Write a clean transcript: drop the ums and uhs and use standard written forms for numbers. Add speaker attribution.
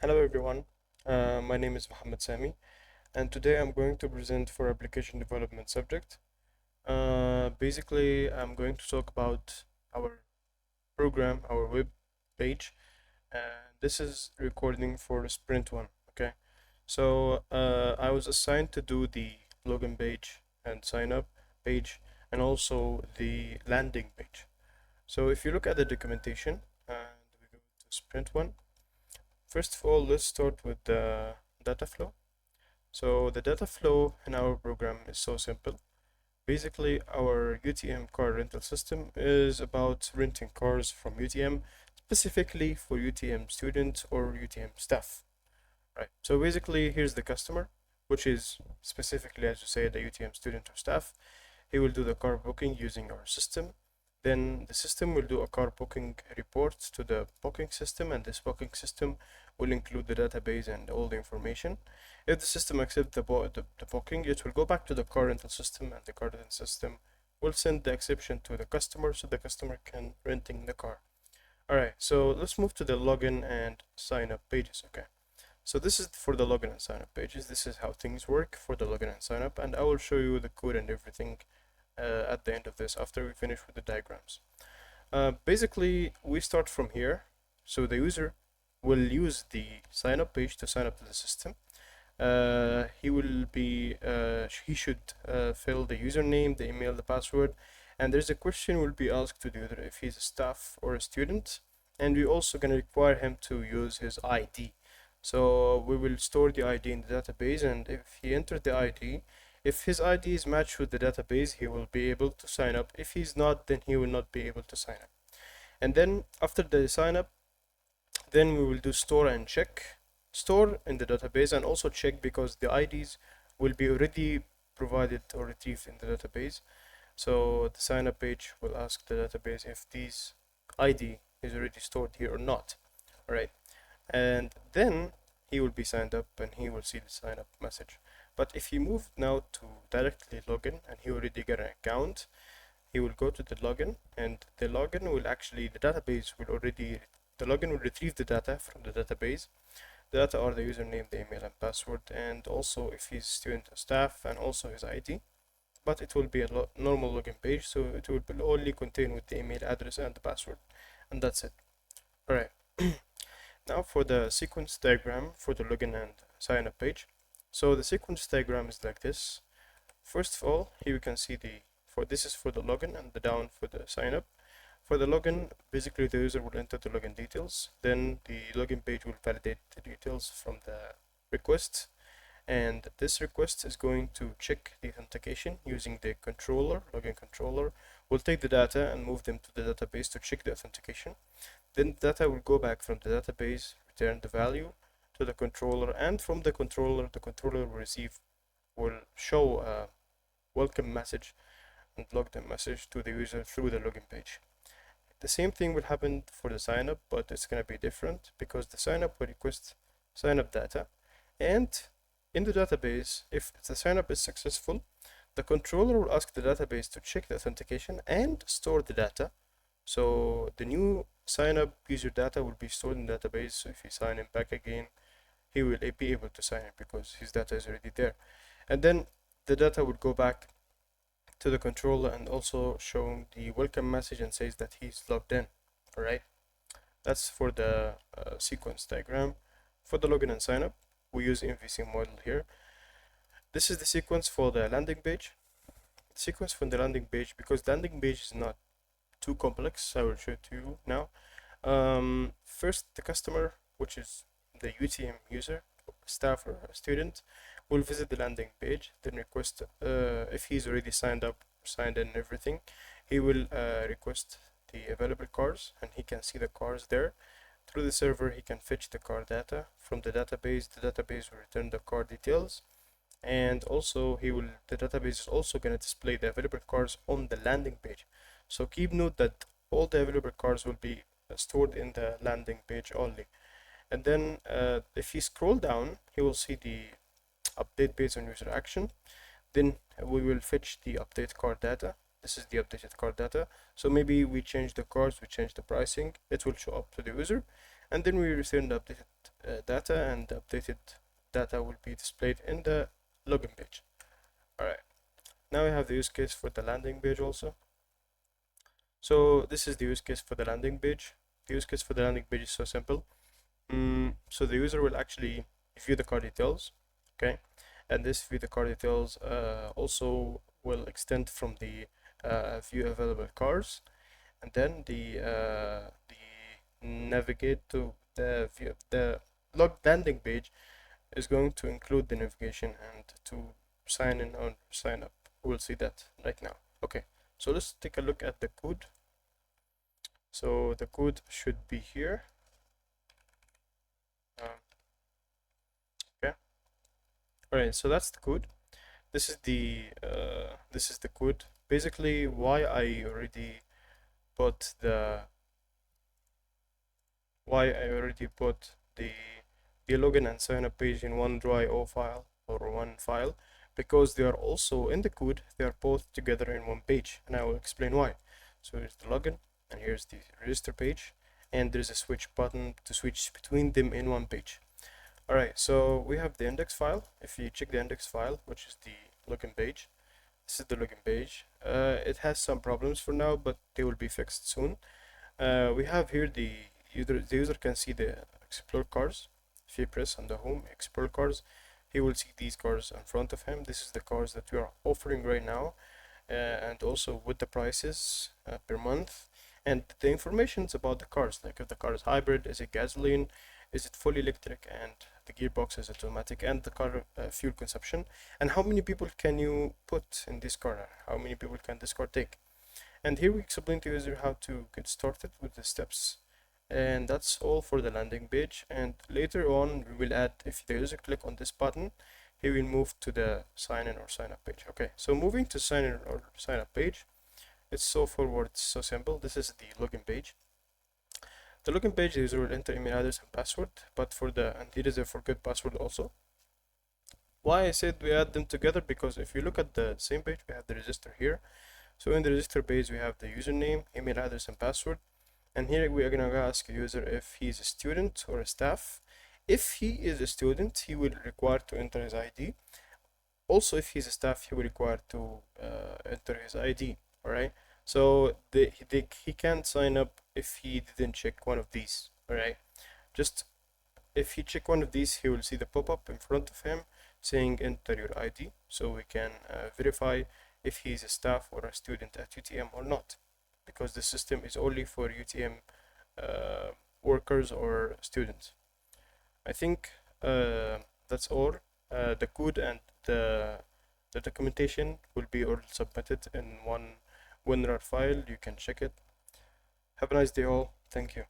Speaker 1: Hello everyone, my name is Mohamed Sami, and today I'm going to present for application development subject. Basically, I'm going to talk about our program, our web page, and this is recording for sprint one. Okay, so I was assigned to do the login page and sign up page, and also the landing page. So if you look at the documentation and we go to sprint one. First of all, let's start with the data flow. So the data flow in our program is so simple. Basically, our UTM car rental system is about renting cars from UTM, specifically for UTM students or UTM staff. Right. So basically, here's the customer, which is specifically, as you say, the UTM student or staff. He will do the car booking using our system. Then the system will do a car booking report to the booking system, and this booking system will include the database and all the information. If the system accepts the booking, it will go back to the car rental system, and the car rental system will send the exception to the customer so the customer can renting the car. Alright, so let's move to the login and sign up pages. Okay. So this is for the login and sign up pages. This is how things work for the login and sign up, and I will show you the code and everything at the end of this after we finish with the diagrams. Basically, we start from here. So the user will use the sign up page to sign up to the system. He should fill the username, the email, the password, and there's a question will be asked to the user if he's a staff or a student, and we're also going to require him to use his ID. So we will store the ID in the database, and if he entered the ID, if his ID is matched with the database, he will be able to sign up. If he's not, then he will not be able to sign up. And then after the sign up, then we will do store and check. Store in the database and also check because the IDs will be already provided or retrieved in the database. So the sign up page will ask the database if this ID is already stored here or not. All right. And then he will be signed up and he will see the sign up message. But if he move now to directly login and he already got an account, he will go to the login, and the login will actually, the login will retrieve the data from the database. The data are the username, the email and password, and also if he's student or staff, and also his ID. But it will be a normal login page, so it will only contain with the email address and the password, and that's it. Alright. Now for the sequence diagram for the login and sign up page. So the sequence diagram is like this. First of all, here you can see this is for the login and the down for the sign up. For the login, basically the user will enter the login details. Then the login page will validate the details from the request. And this request is going to check the authentication using the controller, login controller. We'll take the data and move them to the database to check the authentication. Then the data will go back from the database, return the value to the controller, and from the controller will show a welcome message and login message to the user through the login page. The same thing will happen for the sign up, but it's going to be different because the sign up will request sign up data, and in the database, if the sign up is successful, the controller will ask the database to check the authentication and store the data. So the new sign up user data will be stored in the database. So if you sign in back again, he will be able to sign in because his data is already there. And then the data will go back to the controller and also showing the welcome message and says that he's logged in. All right, that's for the sequence diagram. For the login and sign up, we use MVC model here. This is the sequence for the landing page. The sequence for the landing page, because landing page is not too complex, I will show it to you now. First, the customer, which is the UTM user, staff or student, will visit the landing page, then request, if he's already signed up, signed in everything, he will request the available cars, and he can see the cars there. Through the server, he can fetch the car data from the database. The database will return the car details, and also the database is also going to display the available cars on the landing page. So keep note that all the available cars will be stored in the landing page only. And then if you scroll down, he will see the update based on user action. Then we will fetch the update car data. This is the updated car data. So maybe we change the cars, we change the pricing, it will show up to the user, and then we return the updated data, and the updated data will be displayed in the login page. Alright, now we have the use case for the landing page also. So this is the use case for the landing page. The use case for the landing page is so simple. So the user will actually view the car details, okay, and this view the car details also will extend from the view available cars, and then the navigate to the view the log landing page is going to include the navigation and to sign in or sign up. We'll see that right now. Okay, so let's take a look at the code. So the code should be here. Okay. Alright, so that's the code. This is the code. Basically, why I already put the the login and sign up page in one .dry.o file or one file, because they are also in the code. They are both together in one page, and I will explain why. So here's the login, and here's the register page, and there's a switch button to switch between them in one page. Alright, so we have the index file. If you check the index file, which is the login page, this is the login page. It has some problems for now, but they will be fixed soon. We have here the user can see the explore cars. If you press on the home explore cars, he will see these cars in front of him. This is the cars that we are offering right now, and also with the prices per month, and the informations about the cars, like if the car is hybrid, is it gasoline, is it fully electric, and the gearbox is automatic, and the car fuel consumption, and how many people can you put in this car, how many people can this car take. And here we explain to user how to get started with the steps, and that's all for the landing page. And later on we will add, if the user click on this button, he will move to the sign in or sign up page. Okay, so moving to sign in or sign up page, it's so forward, it's so simple. This is the login page. The login page, the user will enter email address and password, but and here is a forget password also. Why I said we add them together, because if you look at the same page, we have the register here. So in the register page, we have the username, email address, and password. And here we are gonna ask a user if he is a student or a staff. If he is a student, he will require to enter his ID. Also, if he's a staff, he will require to enter his ID. All right. So he can't sign up if he didn't check one of these. All right. Just if he check one of these, he will see the pop-up in front of him saying enter your ID, so we can verify if he's a staff or a student at UTM or not, because the system is only for UTM workers or students. I think that's all. The code and the documentation will be all submitted in one WinRAR file. You can check it. Have a nice day all. Thank you.